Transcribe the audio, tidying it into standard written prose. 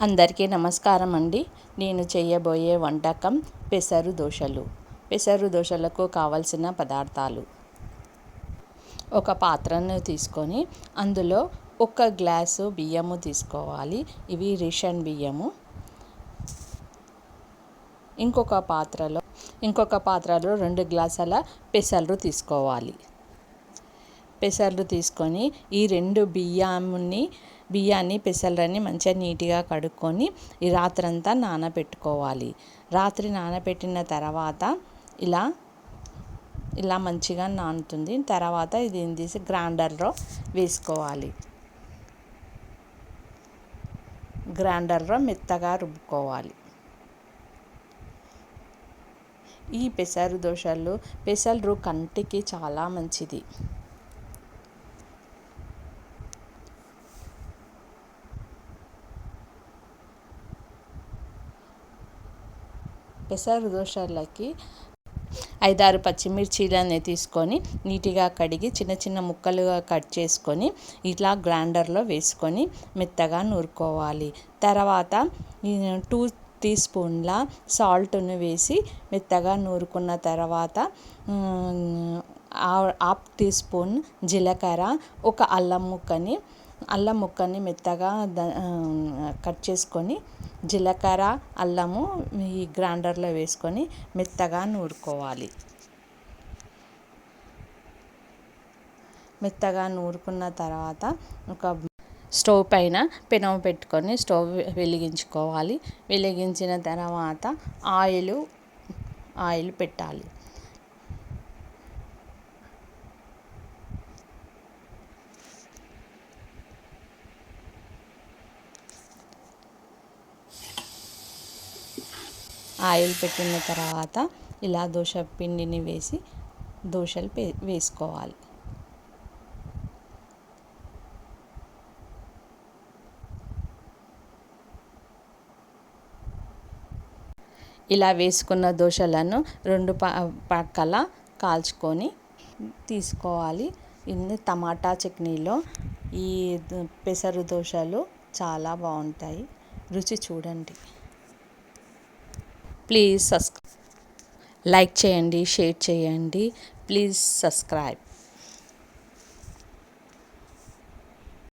అందరికీ నమస్కారం అండి. నేను చేయబోయే వంటకం పెసరు దోశలు. పెసరు దోశలకు కావలసిన పదార్థాలు: ఒక పాత్రను తీసుకొని అందులో 1 గ్లాసు బియ్యము తీసుకోవాలి. ఇవి రేషన్ బియ్యము. ఇంకొక పాత్రలో 2 గ్లాసుల పెసలు తీసుకోవాలి. పెసలు తీసుకొని ఈ 2 బియ్యాన్ని పెసలని మంచిగా నీట్గా కడుక్కొని ఈ రాత్రంతా నానబెట్టుకోవాలి. రాత్రి నానబెట్టిన తర్వాత ఇలా మంచిగా నానుతుంది. తర్వాత దీన్ని తీసి గ్రైండర్లో వేసుకోవాలి. గ్రైండర్లో మెత్తగా రుబ్బుకోవాలి. ఈ పెసలు కంటికి చాలా మంచిది. పెసరు దోశలకి 5-6 పచ్చిమిర్చీలని తీసుకొని నీట్గా కడిగి చిన్న చిన్న ముక్కలుగా కట్ చేసుకొని ఇట్లా గ్రైండర్లో వేసుకొని మెత్తగా నూరుకోవాలి. తర్వాత 2 టీ స్పూన్ల సాల్ట్ను వేసి మెత్తగా నూరుకున్న తర్వాత 1/2 టీ స్పూన్ జీలకర్ర, ఒక అల్లం ముక్కని మెత్తగా కట్ చేసుకొని జీలకర్ర, అల్లము ఈ గ్రైండర్లో వేసుకొని మెత్తగా నూరుకోవాలి. మెత్తగా నూరుకున్న తర్వాత ఒక స్టవ్ పైన పెనం పెట్టుకొని స్టవ్ వెలిగించుకోవాలి. వెలిగించిన తర్వాత ఆయిల్ పెట్టాలి. ఆయిల్ పెట్టిన తర్వాత ఇలా దోశ పిండిని వేసి దోశలు వేసుకోవాలి. ఇలా వేసుకున్న దోశలను 2 పక్కల కాల్చుకొని తీసుకోవాలి. ఇన్ని టమాటా చట్నీలో ఈ పెసరు దోశలు చాలా బాగుంటాయి. రుచి చూడండి. ప్లీజ్ లైక్ చేయండి, షేర్ చేయండి. Please subscribe.